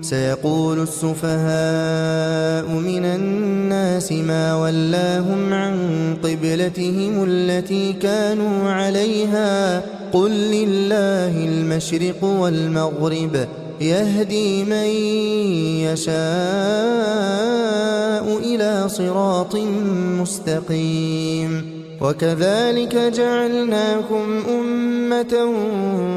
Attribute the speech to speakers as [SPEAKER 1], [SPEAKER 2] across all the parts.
[SPEAKER 1] سيقول السفهاء من الناس ما ولاهم عن قبلتهم التي كانوا عليها قل لله المشرق والمغرب يهدي من يشاء إلى صراط مستقيم وكذلك جعلناكم أمة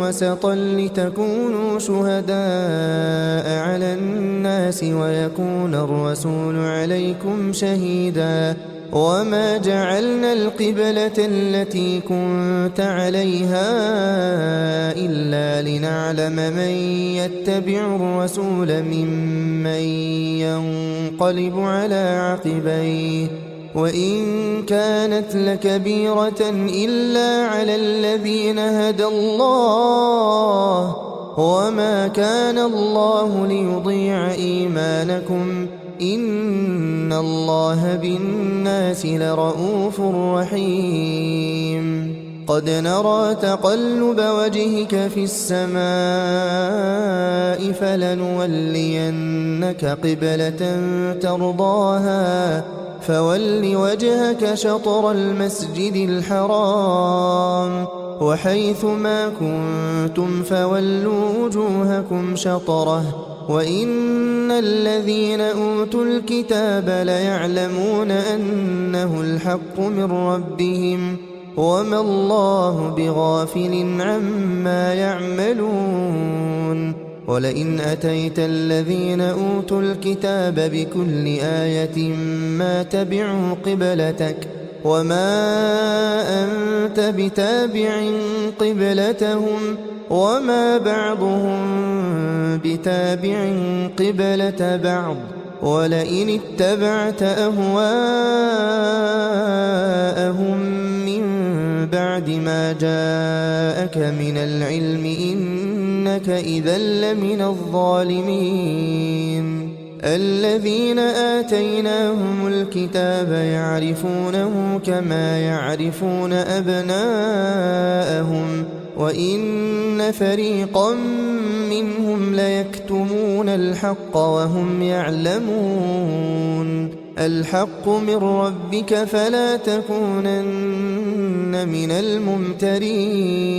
[SPEAKER 1] وسطا لتكونوا شهداء على الناس ويكون الرسول عليكم شهيدا وما جعلنا القبلة التي كنت عليها إلا لنعلم من يتبع الرسول ممن ينقلب على عقبيه وإن كانت لكبيرة إلا على الذين هدى الله وما كان الله ليضيع إيمانكم إن الله بالناس لرءوف رحيم قد نرى تقلب وجهك في السماء فلنولينك قبلة ترضاها فول وجهك شطر المسجد الحرام وحيث ما كنتم فولوا وجوهكم شطره وإن الذين أوتوا الكتاب ليعلمون أنه الحق من ربهم وما الله بغافل عما يعملون ولئن أتيت الذين أوتوا الكتاب بكل آية ما تبعوا قبلتك وما أنت بتابع قبلتهم وما بعضهم بتابع قبلة بعض ولئن اتبعت أهواءهم من بعد ما جاءك من العلم إنك إذا لمن الظالمين الذين آتيناهم الكتاب يعرفونه كما يعرفون أبناءهم وإن فريقا منهم ليكتمون الحق وهم يعلمون الحق من ربك فلا تكونن من الممترين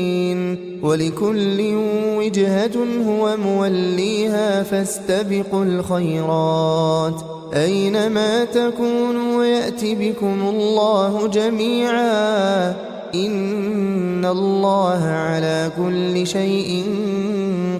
[SPEAKER 1] ولكل وجهة هو موليها فاستبقوا الخيرات أينما تكونوا يأت بكم الله جميعا إن الله على كل شيء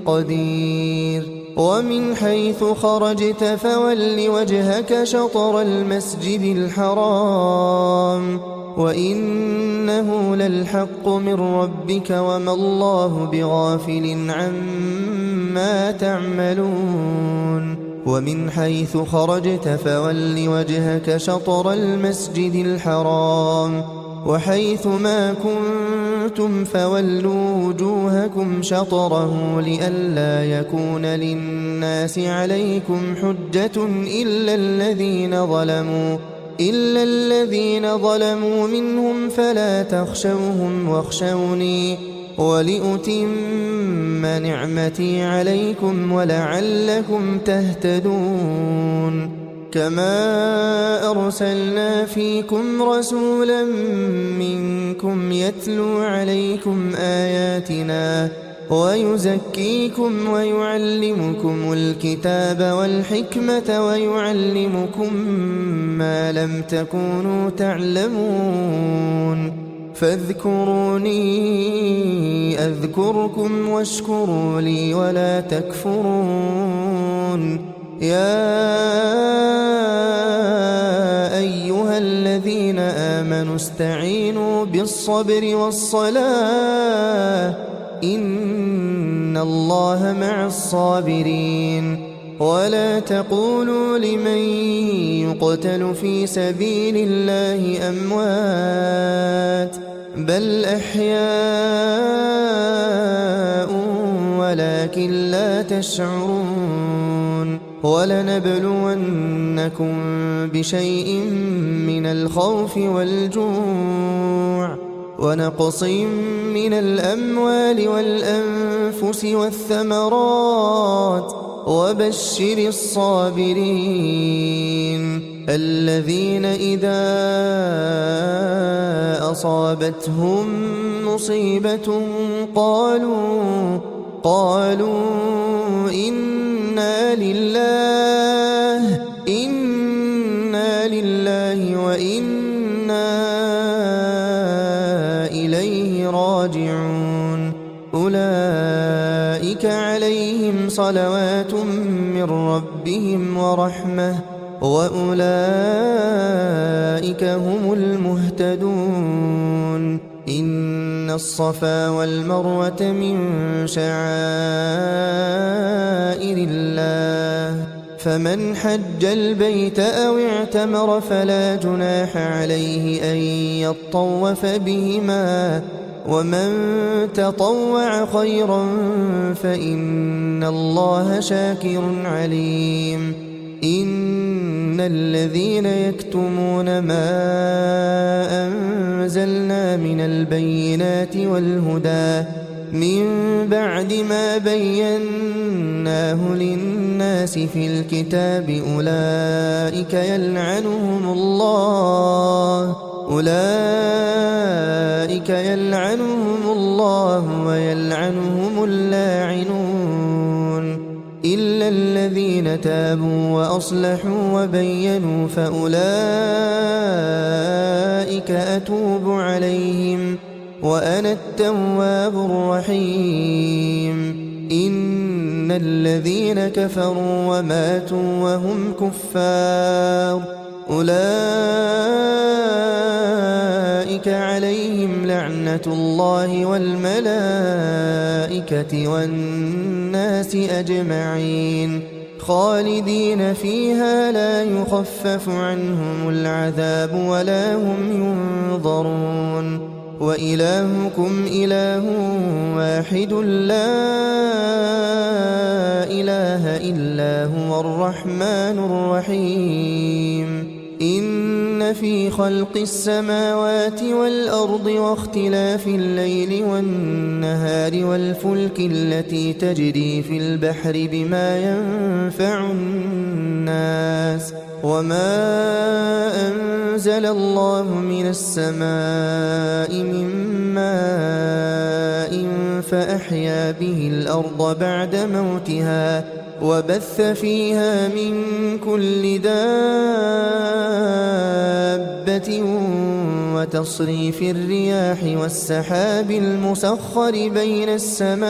[SPEAKER 1] قدير ومن حيث خرجت فول وجهك شطر المسجد الحرام وإنه للحق من ربك وما الله بغافل عما تعملون ومن حيث خرجت فول وجهك شطر المسجد الحرام وحيث ما كنتم فولوا وجوهكم شطره لئلا يكون للناس عليكم حجة إلا الذين ظلموا منهم فلا تخشوهم واخشوني ولأتم نعمتي عليكم ولعلكم تهتدون كما أرسلنا فيكم رسولا منكم يتلو عليكم آياتنا ويزكيكم ويعلمكم الكتاب والحكمة ويعلمكم ما لم تكونوا تعلمون فاذكروني أذكركم واشكروا لي ولا تكفرون يا أيها الذين آمنوا استعينوا بالصبر والصلاة إن الله مع الصابرين ولا تقولوا لمن يقتل في سبيل الله أموات بل أحياء ولكن لا تشعرون ولنبلونكم بشيء من الخوف والجوع ونقص من الأموال والأنفس والثمرات وبشر الصابرين الذين إذا أصابتهم مصيبة قالوا إنا لله وإنا إليه راجعون أولئك عليهم صلوات من ربهم ورحمة وأولئك هم المهتدون إن الصفا والمروة من شعائر الله فمن حج البيت أو اعتمر فلا جناح عليه أن يطوف بهما ومن تطوع خيرا فإن الله شاكر عليم إن الذين يكتمون ما أنزلنا من البينات والهدى من بعد ما بيناه للناس في الكتاب أولئك يلعنهم الله ويلعنهم اللاعنون إلا الذين تابوا وأصلحوا وبينوا فأولئك أتوب عليهم وأنا التواب الرحيم إن الذين كفروا وماتوا وهم كفار أولئك عليهم لعنة الله والملائكة والناس أجمعين خالدين فيها لا يخفف عنهم العذاب ولا هم ينظرون وإلهكم إله واحد لا إله إلا هو الرحمن الرحيم إن في خلق السماوات والأرض واختلاف الليل والنهار والفلك التي تجري في البحر بما ينفع الناس وما أنزل الله من السماء من ماء فأحيا به الأرض بعد موتها وبث فيها من كل دابة وتصريف الرياح والسحاب المسخر بين السماء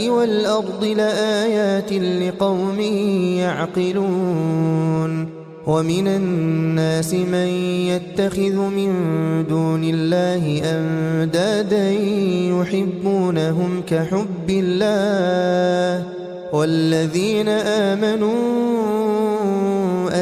[SPEAKER 1] والأرض لآيات لقوم يعقلون ومن الناس من يتخذ من دون الله أندادا يحبونهم كحب الله والذين آمنوا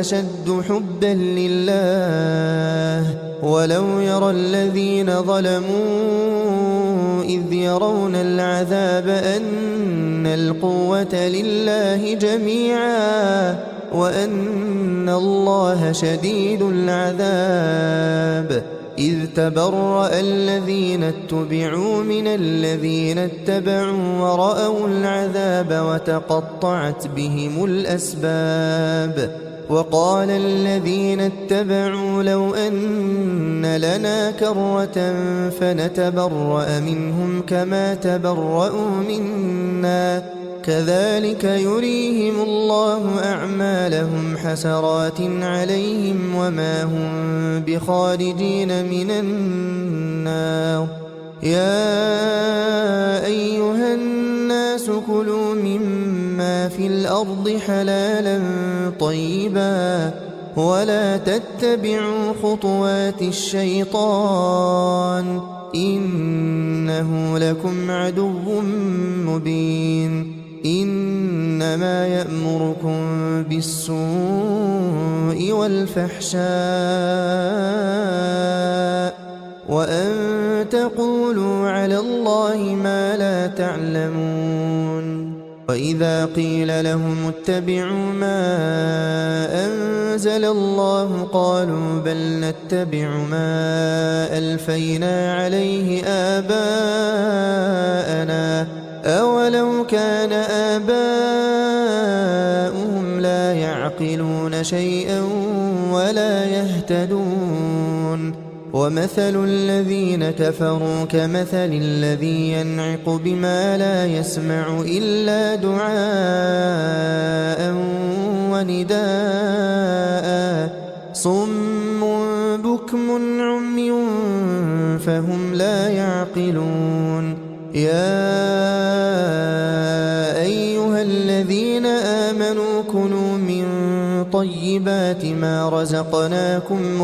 [SPEAKER 1] أشد حبا لله ولو يرى الذين ظلموا إذ يرون العذاب أن القوة لله جميعا وأن الله شديد العذاب إذ تبرأ الذين اتبعوا من الذين اتبعوا ورأوا العذاب وتقطعت بهم الأسباب وقال الذين اتبعوا لو أن لنا كرة فنتبرأ منهم كما تبرأوا منا كذلك يريهم الله أعمالهم حسرات عليهم وما هم بخارجين من النار يا أيها الناس كلوا مما في الأرض حلالا طيبا ولا تتبعوا خطوات الشيطان إنه لكم عدو مبين إنما يأمركم بالسوء والفحشاء وأن تقولوا على الله ما لا تعلمون وإذا قيل لهم اتبعوا ما أنزل الله قالوا بل نتبع ما ألفينا عليه آباءنا أولو كان آباؤهم لا يعقلون شيئا ولا يهتدون ومثل الذين كفروا كمثل الذي ينعق بما لا يسمع إلا دعاء ونداء صم بكم عمي فهم لا يعقلون يا أيها الذين آمنوا كلوا من طيبات ما رزقناكم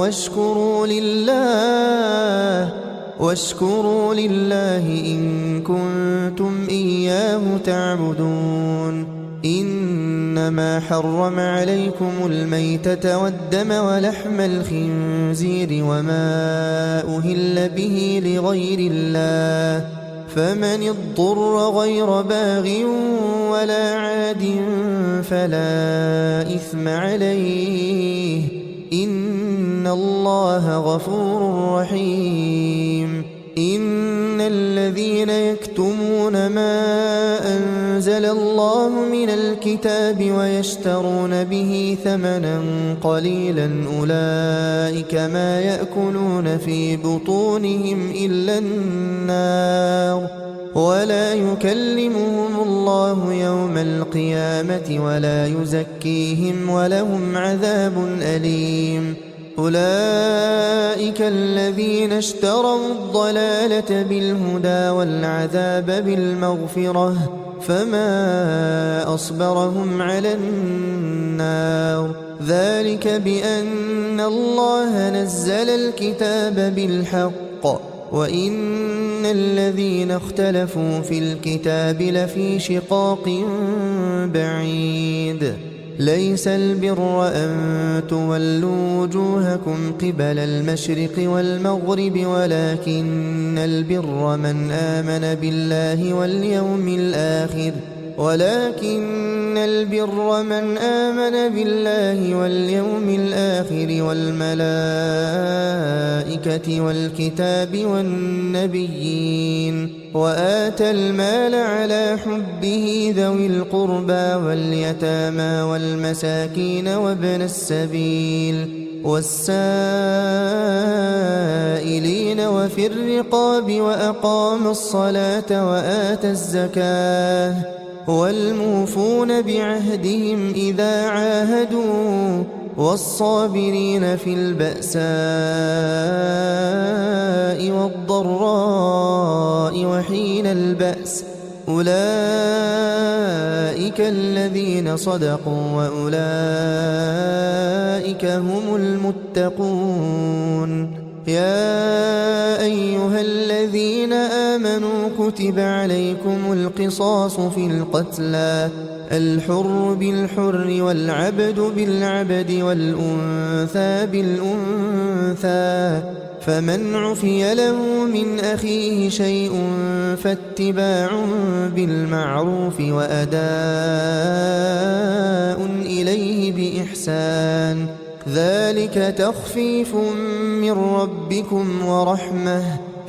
[SPEAKER 1] واشكروا لله إن كنتم إياه تعبدون إنما حرم عليكم الميتة والدم ولحم الخنزير وما أهل به لغير الله فمن اضطر غير باغ ولا عاد فلا إثم عليه إن الله غفور رحيم إن الذين يكتمون ما أنزل الله من الكتاب ويشترون به ثمنا قليلا أولئك ما يأكلون في بطونهم إلا النار ولا يكلمهم الله يوم القيامة ولا يزكيهم ولهم عذاب أليم أولئك الذين اشتروا الضلالة بالهدى والعذاب بالمغفرة فما أصبرهم على النار ذلك بأن الله نزل الكتاب بالحق وإن الذين اختلفوا في الكتاب لفي شقاق بعيد ليس البر أن تولوا وجوهكم قبل المشرق والمغرب ولكن البر من آمن بالله واليوم الآخر والملائكة والكتاب والنبيين وآتى المال على حبه ذوي القربى واليتامى والمساكين وابن السبيل والسائلين وفي الرقاب وأقام الصلاة وآتى الزكاة والموفون بعهدهم إذا عاهدوا والصابرين في البأساء والضراء وحين البأس أولئك الذين صدقوا وأولئك هم المتقون يا أيها الذين آمنوا كتب عليكم القصاص في القتلى الحر بالحر والعبد بالعبد والأنثى بالأنثى فمن عفي له من أخيه شيء فاتباع بالمعروف وأداء إليه بإحسان ذلك تخفيف من ربكم ورحمة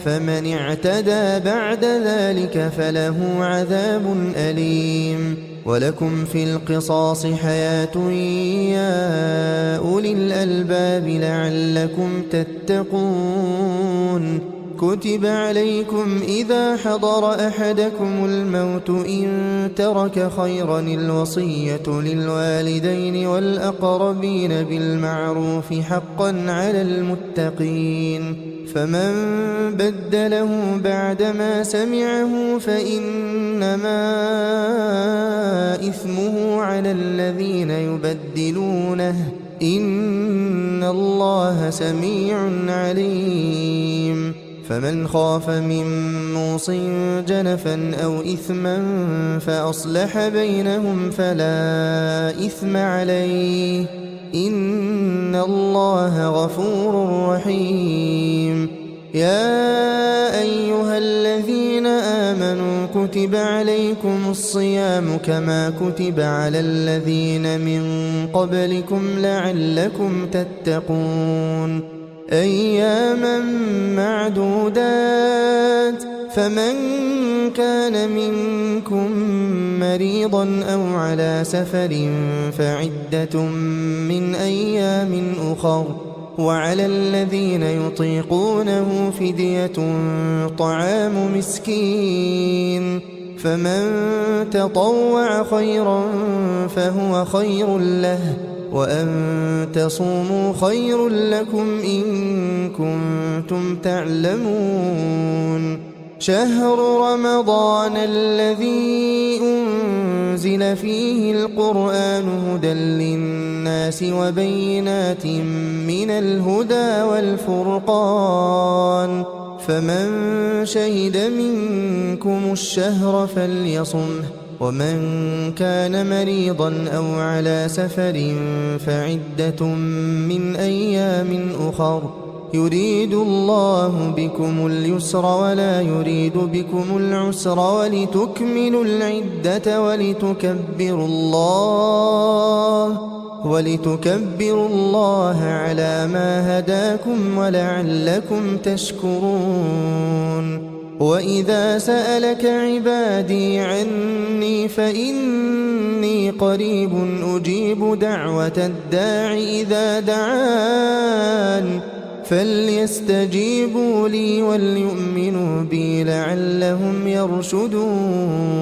[SPEAKER 1] فمن اعتدى بعد ذلك فله عذاب أليم ولكم في القصاص حياة يا أولي الألباب لعلكم تتقون كتب عليكم إذا حضر أحدكم الموت إن ترك خيرا الوصية للوالدين والأقربين بالمعروف حقا على المتقين فمن بدله بعدما سمعه فإنما إثمه على الذين يبدلونه إن الله سميع عليم فمن خاف من موص جنفا أو إثما فأصلح بينهم فلا إثم عليه إن الله غفور رحيم يا أيها الذين آمنوا كتب عليكم الصيام كما كتب على الذين من قبلكم لعلكم تتقون أياما معدودات فمن كان منكم مريضا أو على سفر فعدة من أيام أخر وعلى الذين يطيقونه فدية طعام مسكين فمن تطوع خيرا فهو خير له وأن تصوموا خير لكم إن كنتم تعلمون شهر رمضان الذي أنزل فيه القرآن هدى للناس وبينات من الهدى والفرقان فمن شهد منكم الشهر فليصمه ومن كان مريضا أو على سفر فعدة من أيام أخر يريد الله بكم اليسر ولا يريد بكم العسر ولتكملوا العدة ولتكبروا الله على ما هداكم ولعلكم تشكرون وإذا سألك عبادي عني فإني قريب أجيب دعوة الداع إذا دعان فليستجيبوا لي وليؤمنوا بي لعلهم يرشدون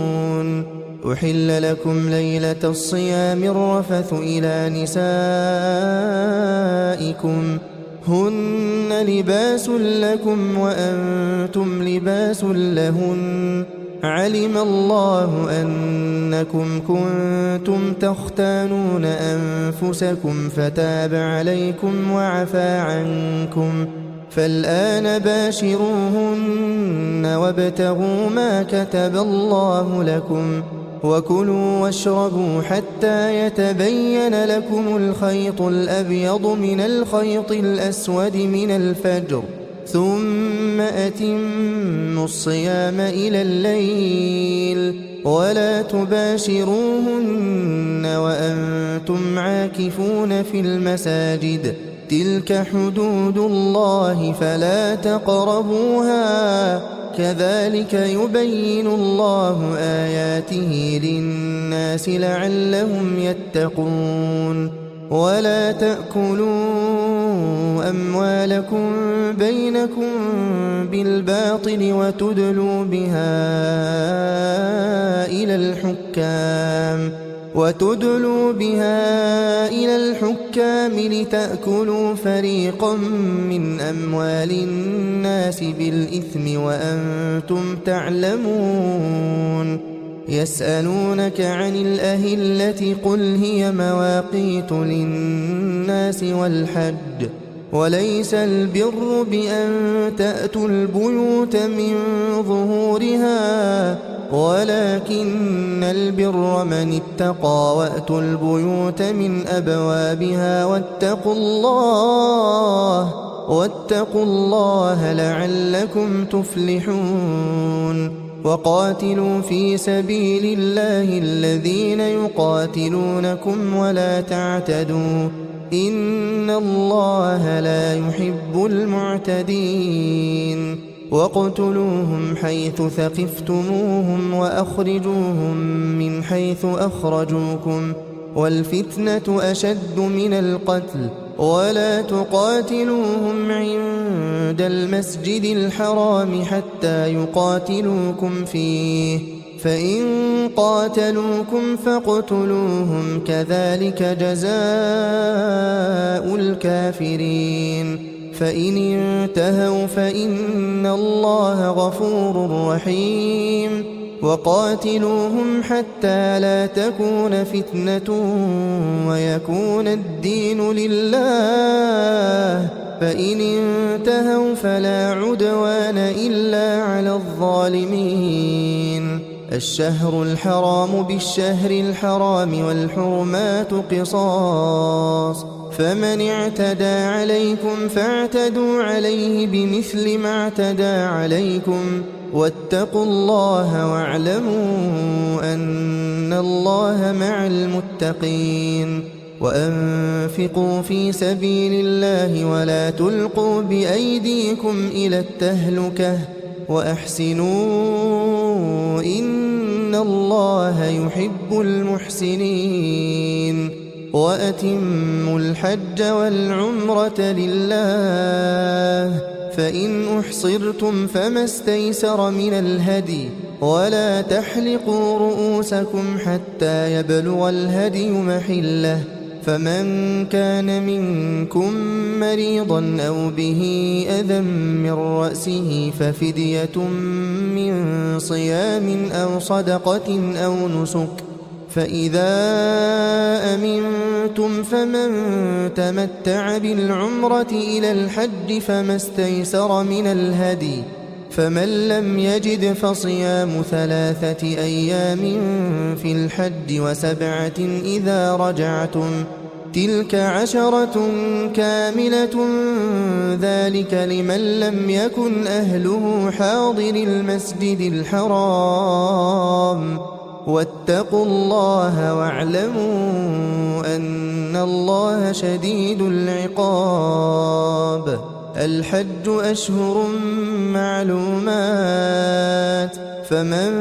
[SPEAKER 1] أحل لكم ليلة الصيام الرفث إلى نسائكم هن لباس لكم وأنتم لباس لهن علم الله أنكم كنتم تختانون أنفسكم فتاب عليكم وعفى عنكم فالآن باشروهن وابتغوا ما كتب الله لكم وكلوا واشربوا حتى يتبين لكم الخيط الأبيض من الخيط الأسود من الفجر ثم أتموا الصيام إلى الليل ولا تباشروهن وأنتم عاكفون في المساجد تلك حدود الله فلا تقربوها كذلك يبين الله آياته للناس لعلهم يتقون ولا تأكلوا أموالكم بينكم بالباطل وتدلوا بها إلى الحكام لتأكلوا فريقا من أموال الناس بالإثم وأنتم تعلمون يسألونك عن الأهلة قل هي مواقيت للناس والحج وليس البر بأن تأتوا البيوت من ظهورها ولكن البر من اتقى وأتوا البيوت من أبوابها واتقوا الله لعلكم تفلحون وقاتلوا في سبيل الله الذين يقاتلونكم ولا تعتدوا إن الله لا يحب المعتدين واقتلوهم حيث ثقفتموهم وأخرجوهم من حيث أخرجوكم والفتنة أشد من القتل ولا تقاتلوهم عند المسجد الحرام حتى يقاتلوكم فيه فإن قاتلوكم فاقتلوهم كذلك جزاء الكافرين فإن انتهوا فإن الله غفور رحيم وقاتلوهم حتى لا تكون فتنة ويكون الدين لله فإن انتهوا فلا عدوان إلا على الظالمين الشهر الحرام بالشهر الحرام والحرمات قصاص فمن اعتدى عليكم فاعتدوا عليه بمثل ما اعتدى عليكم واتقوا الله واعلموا أن الله مع المتقين وأنفقوا في سبيل الله ولا تلقوا بأيديكم إلى التهلكة وأحسنوا إن الله يحب المحسنين وأتموا الحج والعمرة لله فإن أحصرتم فما استيسر من الهدي ولا تحلقوا رؤوسكم حتى يبلغ الهدي محله فمن كان منكم مريضا أو به أذى من رأسه ففدية من صيام أو صدقة أو نسك فإذا أمنتم فمن تمتع بالعمرة إلى الحج فما استيسر من الهدي فمن لم يجد فصيام 3 أيام في الحج و7 إذا رجعتم تلك 10 كاملة ذلك لمن لم يكن أهله حاضر المسجد الحرام واتقوا الله واعلموا أن الله شديد العقاب الحج أشهر معلومات فمن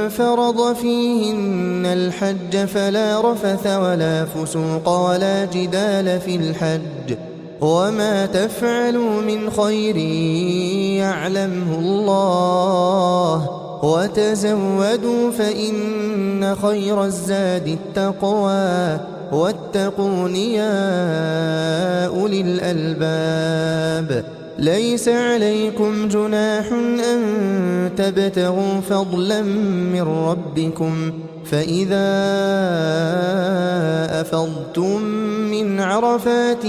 [SPEAKER 1] فرض فيهن الحج فلا رفث ولا فسوق ولا جدال في الحج وما تفعلوا من خير يعلمه الله وتزودوا فإن خير الزاد التقوى واتقون يا أولي الألباب ليس عليكم جناح أن تبتغوا فضلا من ربكم فإذا أفضتم من عرفات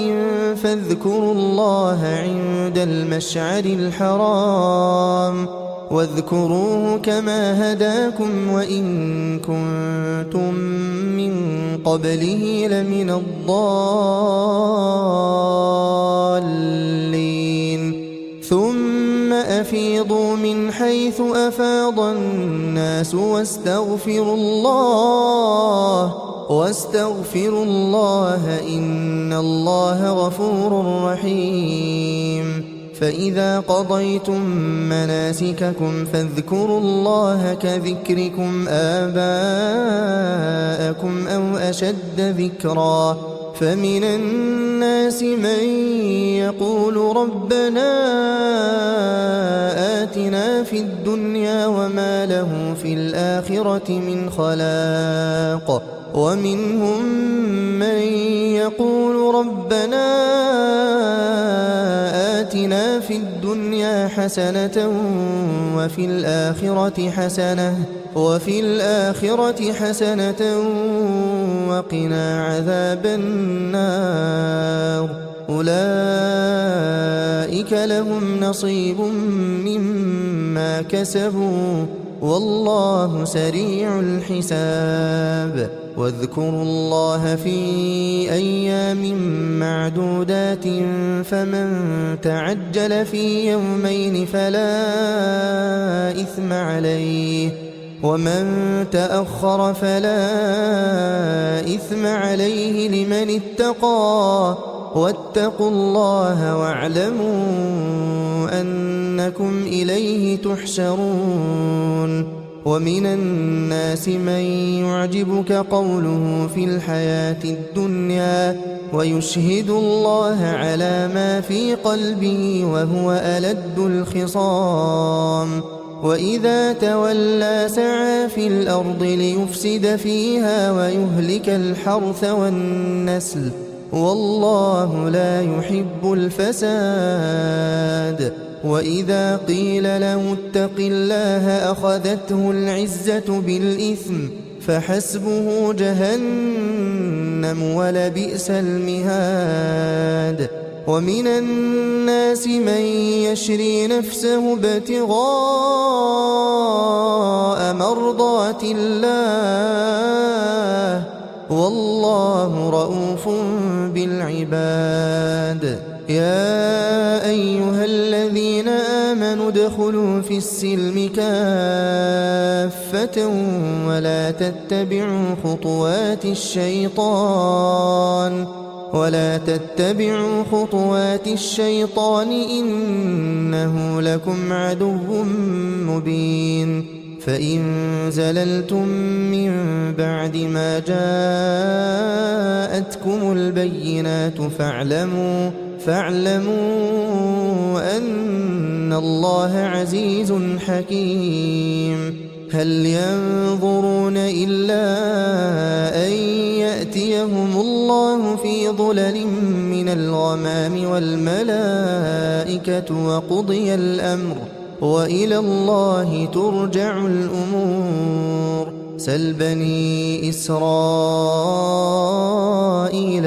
[SPEAKER 1] فاذكروا الله عند المشعر الحرام واذكروه كما هداكم وإن كنتم من قبله لمن الضالين ثم أفيضوا من حيث أفاض الناس واستغفروا الله إن الله غفور رحيم فإذا قضيتم مناسككم فاذكروا الله كذكركم آباءكم أو أشد ذكرا فمن الناس من يقول ربنا آتنا في الدنيا وما له في الآخرة من خلاق ومنهم من يقول ربنا آتنا في الدنيا حسنة وفي الآخرة حسنة وقنا عذاب النار أولئك لهم نصيب مما كسبوا والله سريع الحساب واذكروا الله في أيام معدودات فمن تعجل في يومين فلا إثم عليه ومن تأخر فلا إثم عليه لمن اتقى واتقوا الله واعلموا أنكم إليه تحشرون ومن الناس من يعجبك قوله في الحياة الدنيا ويشهد الله على ما في قلبه وهو ألد الخصام وإذا تولى سعى في الأرض ليفسد فيها ويهلك الحرث والنسل والله لا يحب الفساد وإذا قيل له اتق الله أخذته العزة بالإثم فحسبه جهنم ولبئس المهاد ومن الناس من يشري نفسه ابتغاء مرضات الله والله رؤوف بالعباد يا أيها الذين آمنوا ادخلوا في السلم كافة ولا تتبعوا خطوات الشيطان إنه لكم عدو مبين فإن زللتم من بعد ما جاءتكم البينات فاعلموا أن الله عزيز حكيم هل ينظرون إلا أن يأتيهم الله في ظلل من الغمام والملائكة وقضي الأمر وإلى الله ترجع الأمور سل بني إسرائيل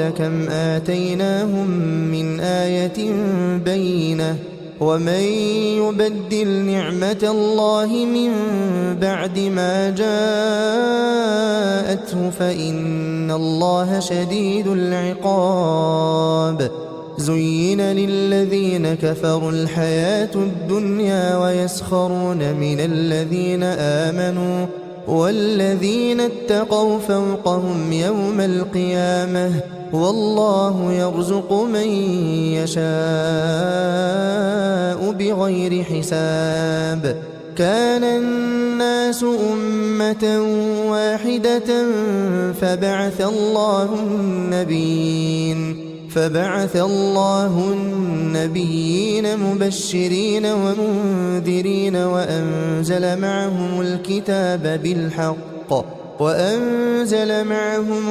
[SPEAKER 1] كم آتيناهم من آية بينة ومن يبدل نعمة الله من بعد ما جاءته فإن الله شديد العقاب زين للذين كفروا الحياة الدنيا ويسخرون من الذين آمنوا والذين اتقوا فوقهم يوم القيامة والله يرزق من يشاء بغير حساب كان الناس أمة واحدة فبعث الله النبيين مبشرين ومنذرين وأنزل معهم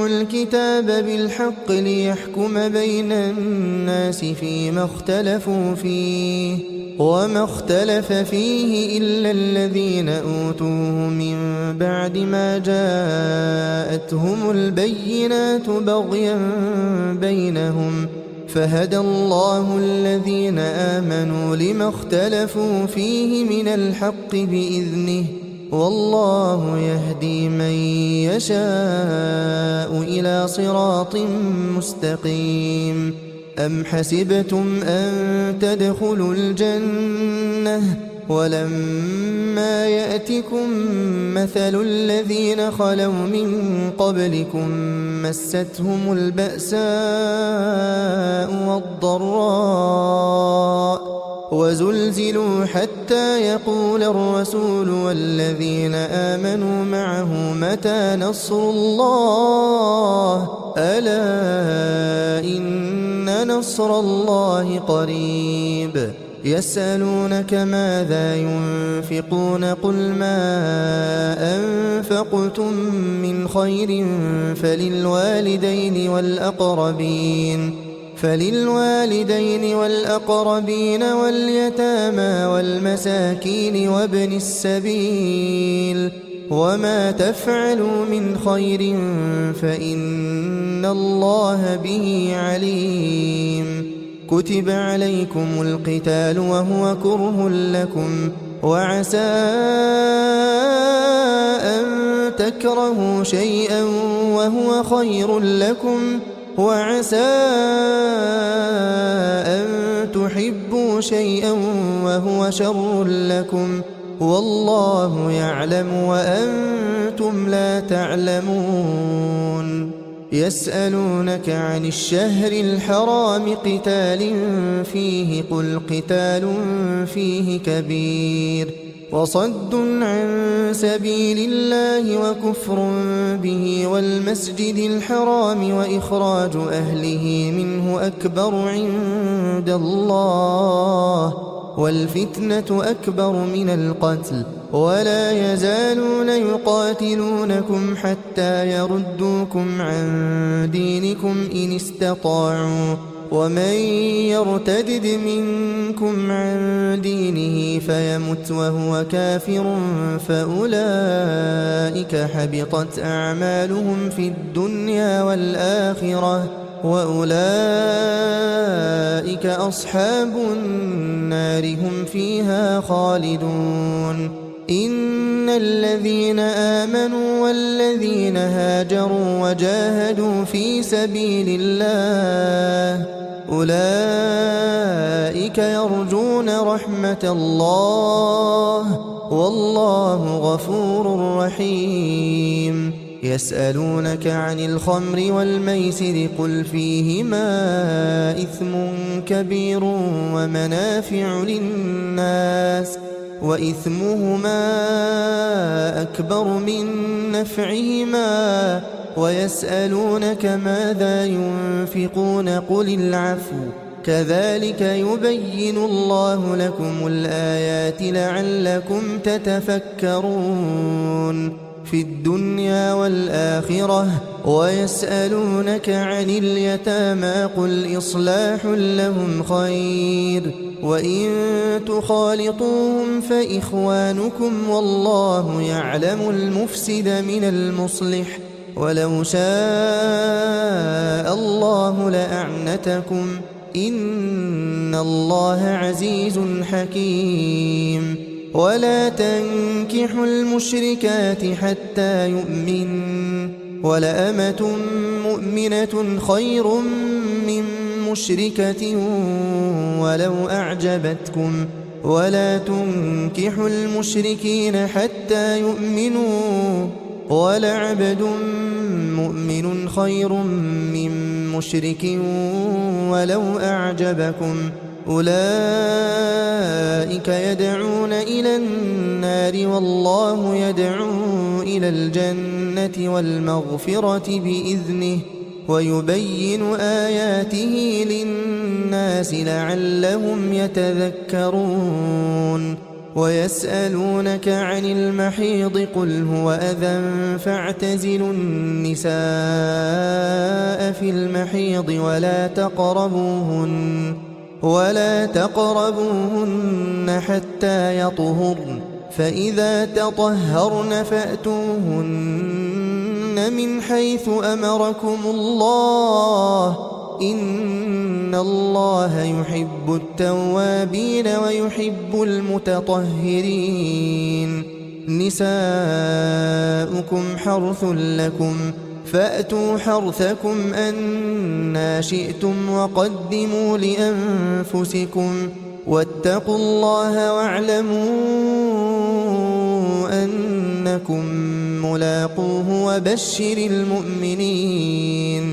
[SPEAKER 1] الكتاب بالحق ليحكم بين الناس فيما اختلفوا فيه وما اختلف فيه إلا الذين أوتوه من بعد ما جاءتهم البينات بغيا بينهم فهدى الله الذين آمنوا لما اختلفوا فيه من الحق بإذنه والله يهدي من يشاء إلى صراط مستقيم أم حسبتم أن تدخلوا الجنة ولما يأتكم مثل الذين خلوا من قبلكم مستهم البأساء والضراء وزلزلوا حتى يقول الرسول والذين آمنوا معه متى نصر الله ألا إن نصر الله قريب يسألونك ماذا ينفقون قل ما أنفقتم من خير فللوالدين والأقربين واليتامى والمساكين وابن السبيل وما تفعلوا من خير فإن الله به عليم كتب عليكم القتال وهو كره لكم وعسى أن تكرهوا شيئا وهو خير لكم وعسى أن تحبوا شيئا وهو شر لكم والله يعلم وأنتم لا تعلمون يسألونك عن الشهر الحرام قتال فيه قل قتال فيه كبير وصد عن سبيل الله وكفر به والمسجد الحرام وإخراج أهله منه أكبر عند الله والفتنة أكبر من القتل ولا يزالون يقاتلونكم حتى يردوكم عن دينكم إن استطاعوا ومن يرتدد منكم عن دينه فيمت وهو كافر فأولئك حبطت أعمالهم في الدنيا والآخرة وأولئك أصحاب النار هم فيها خالدون إن الذين آمنوا والذين هاجروا وجاهدوا في سبيل الله أولئك يرجون رحمة الله والله غفور رحيم. يسألونك عن الخمر والميسر قل فيهما إثم كبير ومنافع للناس وإثمهما أكبر من نفعهما ويسألونك ماذا ينفقون قل العفو كذلك يبين الله لكم الآيات لعلكم تتفكرون في الدنيا والآخرة. ويسألونك عن اليتامى قل إصلاح لهم خير وإن تخالطوهم فإخوانكم والله يعلم المفسد من المصلح ولو شاء الله لأعنتكم إن الله عزيز حكيم. ولا تنكحوا المشركات حتى يؤمن ولأمة مؤمنة خير من مشركة ولو أعجبتكم ولا تنكحوا المشركين حتى يؤمنوا ولعبد مؤمن خير من مشرك ولو أعجبكم أولئك يدعون إلى النار والله يدعو إلى الجنة والمغفرة بإذنه ويبين آياته للناس لعلهم يتذكرون. ويسألونك عن المحيض قل هو أذى فاعتزلوا النساء في المحيض ولا تقربوهن حتى يطهرن فإذا تطهرن فأتوهن من حيث أمركم الله إن الله يحب التوابين ويحب المتطهرين. نساؤكم حرث لكم فأتوا حرثكم أنى شئتم وقدموا لأنفسكم واتقوا الله واعلموا أنكم ملاقوه وبشر المؤمنين.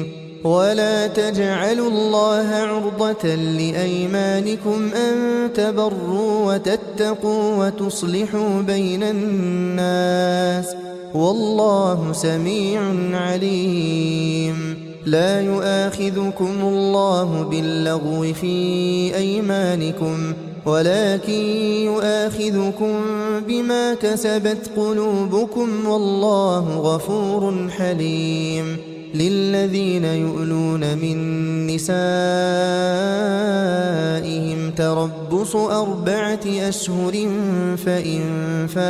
[SPEAKER 1] ولا تجعلوا الله عرضة لأيمانكم أن تبروا وتتقوا وتصلحوا بين الناس والله سميع عليم. لا يؤاخذكم الله باللغو في أيمانكم ولكن يؤاخذكم بما كسبت قلوبكم والله غفور حليم. للذين يؤلون من نسائهم تربص 4 أشهر فإن فاءوا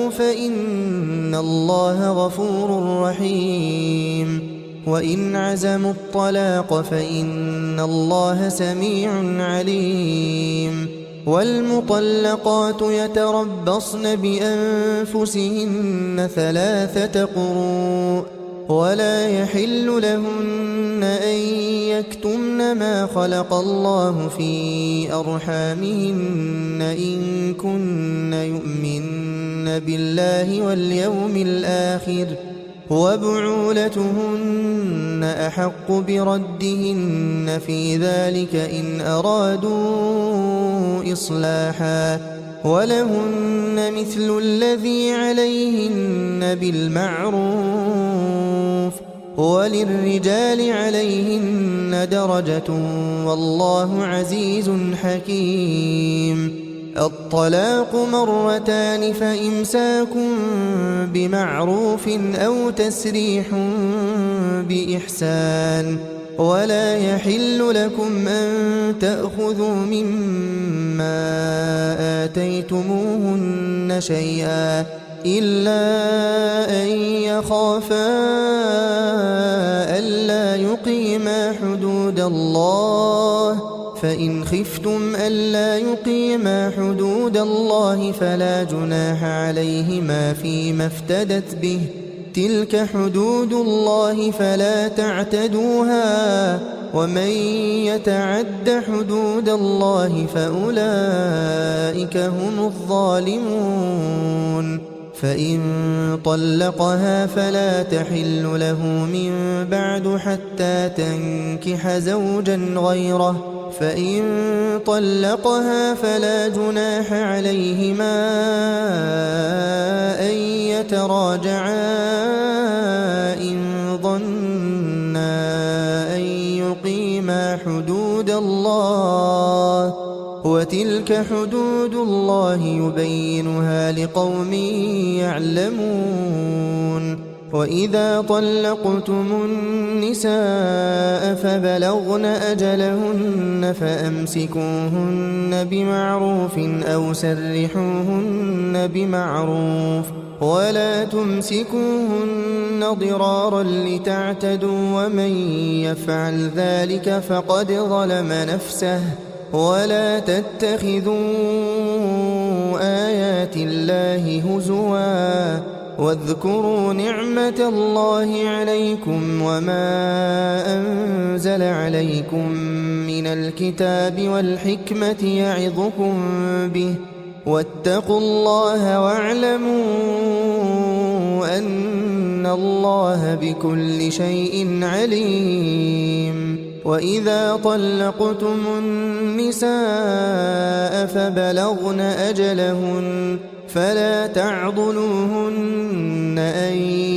[SPEAKER 1] فإن الله غفور رحيم. وإن عزموا الطلاق فإن الله سميع عليم. والمطلقات يتربصن بأنفسهن 3 قروء ولا يحل لهن أن يكتمن ما خلق الله في أرحامهن إن كن يؤمن بالله واليوم الآخر وبعولتهن أحق بردهن في ذلك إن أرادوا إصلاحا ولهن مثل الذي عليهن بالمعروف وللرجال عليهن درجة والله عزيز حكيم. الطلاق 2 فإمساك بمعروف أو تسريح بإحسان ولا يحل لكم أن تأخذوا مما آتيتموهن شيئا إلا أن يخافا ألا يقيما حدود الله فإن خفتم ألا يقيما حدود الله فلا جناح عليهما فيما افتدت به، تلك حدود الله فلا تعتدوها، ومن يتعد حدود الله فأولئك هم الظالمون. فإن طلقها فلا تحل له من بعد حتى تنكح زوجا غيره، فإن طلقها فلا جناح عليهما أن يتراجعا إن ظنا أن يقيما حدود الله، وتلك حدود الله يبينها لقوم يعلمون. وإذا طلقتم النساء فبلغن أجلهن فأمسكوهن بمعروف أو سرحوهن بمعروف، ولا تمسكوهن ضرارا لتعتدوا، ومن يفعل ذلك فقد ظلم نفسه. ولا تتخذوا آيات الله هزوا، واذكروا نعمة الله عليكم وما أنزل عليكم من الكتاب والحكمة يعظكم به، واتقوا الله واعلموا أن الله بكل شيء عليم. وإذا طلقتم النساء فبلغن أجلهن فلا تعضلوهن أن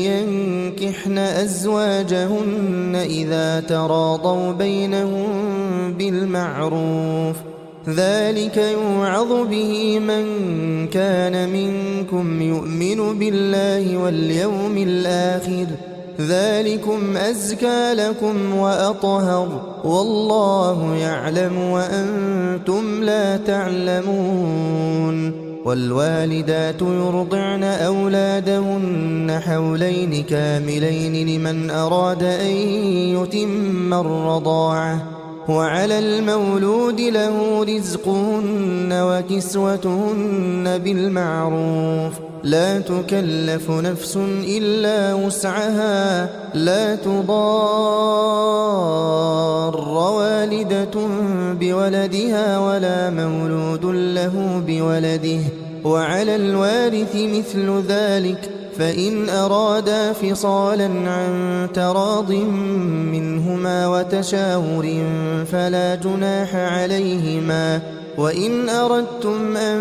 [SPEAKER 1] ينكحن أزواجهن إذا تراضوا بينهم بالمعروف، ذلك يوعظ به من كان منكم يؤمن بالله واليوم الآخر، ذلكم أزكى لكم وأطهر، والله يعلم وأنتم لا تعلمون. والوالدات يرضعن أولادهن حولين كاملين لمن أراد أن يتم الرضاعة، وعلى المولود له رزقهن وكسوتهن بالمعروف، لا تكلف نفس إلا وسعها، لا تضار والدة بولدها ولا مولود له بولده، وعلى الوارث مثل ذلك، فإن أرادا فصالا عن تراض منهما وتشاور فلا جناح عليهما. وإن أردتم أن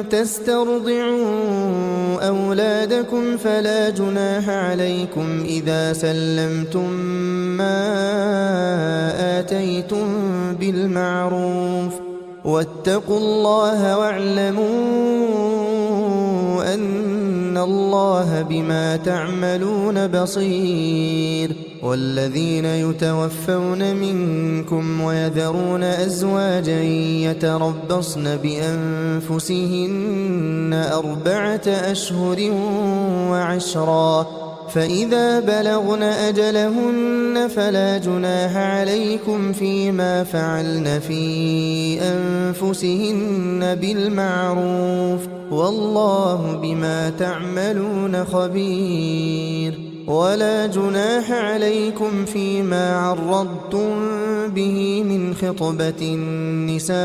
[SPEAKER 1] تسترضعوا أولادكم فلا جناح عليكم إذا سلمتم ما آتيتم بالمعروف، واتقوا الله واعلموا أن الله بما تعملون بصير. والذين يتوفون منكم ويذرون أزواجا يتربصن بأنفسهن 4 أشهر وعشرا، فإذا بلغن أجلهن فلا جناح عليكم فيما فعلن في أنفسهن بالمعروف، والله بما تعملون خبير. ولا جناح عليكم فيما عرضتم به من خطبة النساء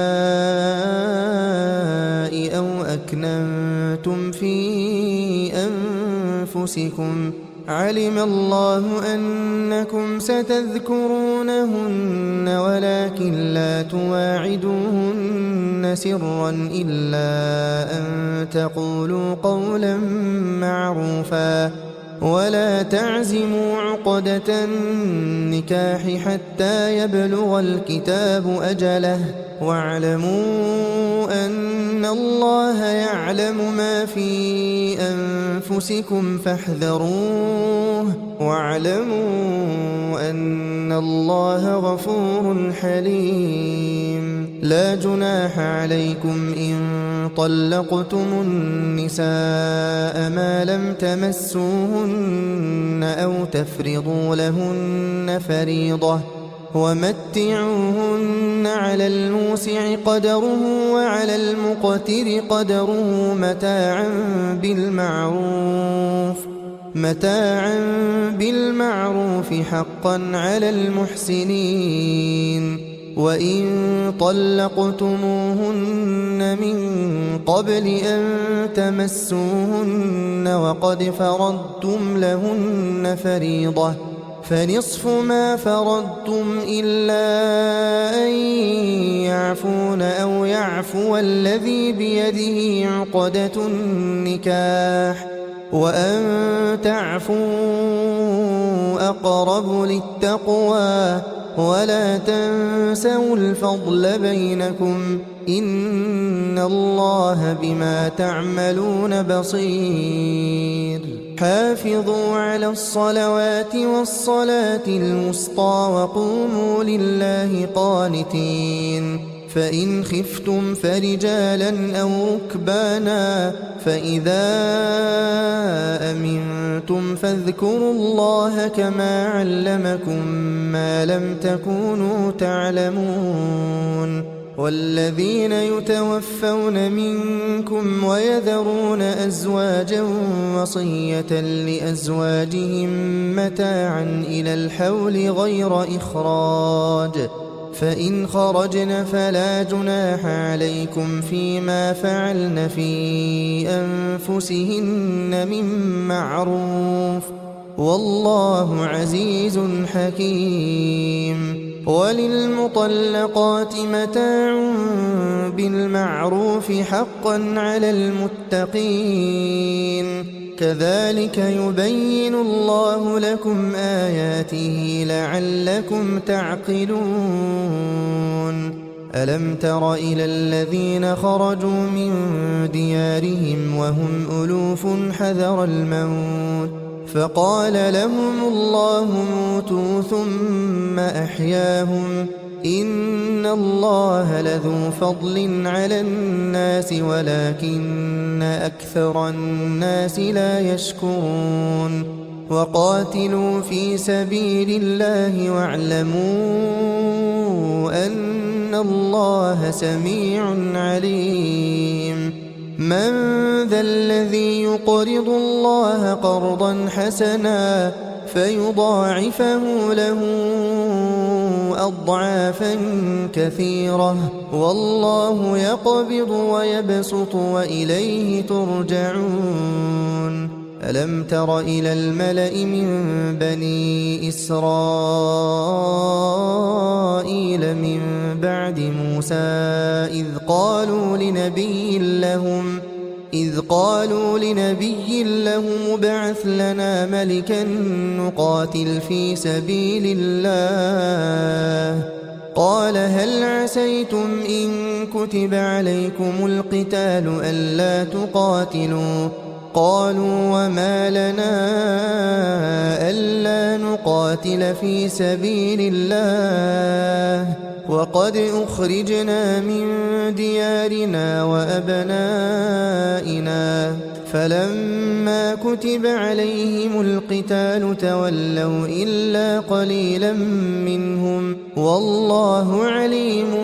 [SPEAKER 1] أو أكننتم في أنفسكم، علم الله أنكم ستذكرونهن ولكن لا تواعدوهن سرا إلا أن تقولوا قولا معروفا، ولا تعزموا عقدة النكاح حتى يبلغ الكتاب أجله، واعلموا أن الله يعلم ما في أنفسكم فاحذروه، واعلموا أن الله غفور حليم. لا جناح عليكم إن طلقتم النساء ما لم تمسوهن أو تفرضوا لهن فريضة، ومتعوهن على الموسع قدره وعلى المقتر قدره متاعا بالمعروف حقا على المحسنين. وإن طلقتموهن من قبل أن تمسوهن وقد فرضتم لهن فريضة فنصف ما فرضتم إلا أن يعفون أو يعفو الذي بيده عقدة النكاح وأن تعفوا أقرب للتقوى ولا تنسوا الفضل بينكم إن الله بما تعملون بصير. حافظوا على الصلوات والصلاة الوسطى وقوموا لله قانتين. فإن خفتم فرجالا أو ركبانا فإذا أمنتم فاذكروا الله كما علمكم ما لم تكونوا تعلمون. والذين يتوفون منكم ويذرون أزواجا وصية لأزواجهم متاعا إلى الحول غير إخراج فإن خرجن فلا جناح عليكم فيما فعلن في أنفسهن من معروف والله عزيز حكيم. وللمطلقات متاع بالمعروف حقا على المتقين كذلك يبين الله لكم آياته لعلكم تعقلون. ألم تر إلى الذين خرجوا من ديارهم وهم ألوف حذر الموت فقال لهم الله موتوا ثم أحياهم إن الله لذو فضل على الناس ولكن أكثر الناس لا يشكرون. وقاتلوا في سبيل الله واعلموا أن الله سميع عليم. من ذا الذي يقرض الله قرضا حسنا فيضاعفه له أضعافا كثيرة والله يقبض ويبسط وإليه ترجعون. ألم تر إلى الملأ من بني إسرائيل من بعد موسى إذ قالوا لنبي لهم ابعث لنا ملكا نقاتل في سبيل الله قال هل عسيتم إن كتب عليكم القتال ألا تقاتلوا قالوا وما لنا ألا نقاتل في سبيل الله وقد أخرجنا من ديارنا وأبنائنا فلما كتب عليهم القتال تولوا إلا قليلا منهم والله عليم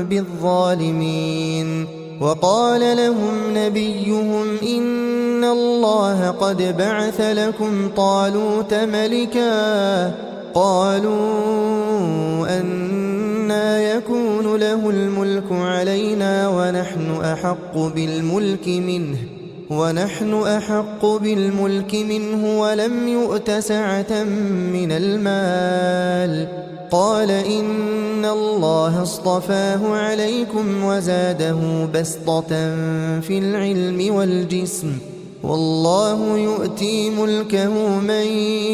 [SPEAKER 1] بالظالمين. وقال لهم نبيهم إن الله قد بعث لكم طالوت ملكا قالوا أنى يكون له الملك علينا ونحن أحق بالملك منه ولم يؤت سعة من المال قال إن الله اصطفاه عليكم وزاده بسطة في العلم والجسم والله يؤتي ملكه من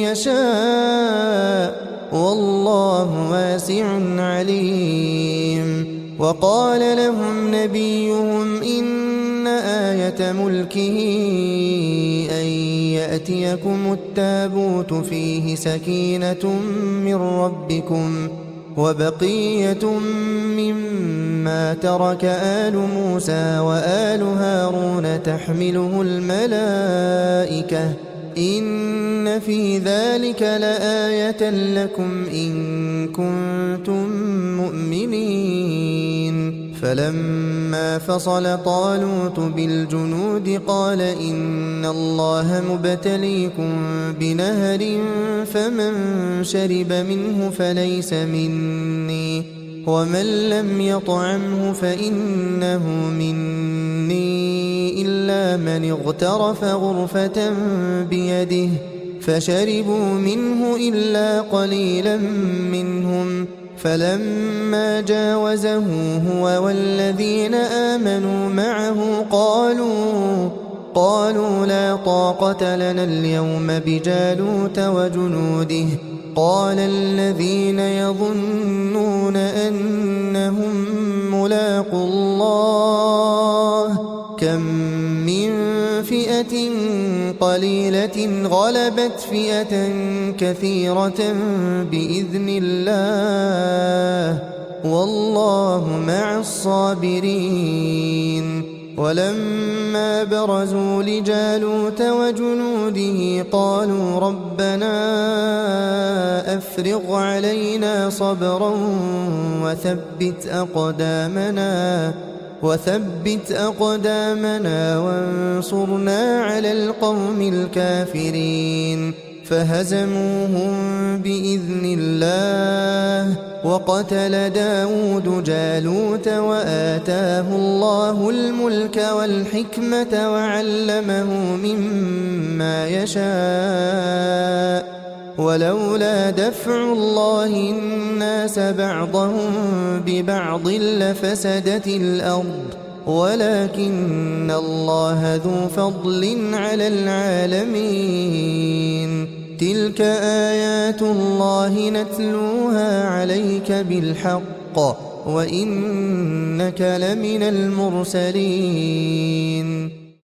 [SPEAKER 1] يشاء والله واسع عليم. وقال لهم نبيهم إن آية ملكه أن يأتيكم التابوت فيه سكينة من ربكم وبقية مما ترك آل موسى وآل هارون تحمله الملائكة إن في ذلك لآية لكم إن كنتم مؤمنين فلما فصل طالوت بالجنود قال إن الله مبتليكم بنهر فمن شرب منه فليس مني ومن لم يطعمه فإنه مني إلا من اغترف غرفة بيده فشربوا منه إلا قليلا منهم فلما جاوزه هو والذين آمنوا معه قالوا لا طاقة لنا اليوم بجالوت وجنوده قال الذين يظنون أنهم ملاقو الله كم من فئة قليلة غلبت فئة كثيرة بإذن الله والله مع الصابرين ولما برزوا لجالوت وجنوده قالوا ربنا أفرغ علينا صبرا وثبت أقدامنا وانصرنا على القوم الكافرين فهزموهم بإذن الله وقتل داود جالوت وآتاه الله الملك والحكمة وعلمه مما يشاء ولولا دفع الله الناس بعضهم ببعض لفسدت الأرض ولكن الله ذو فضل على العالمين تلك آيات الله نتلوها عليك بالحق وإنك لمن المرسلين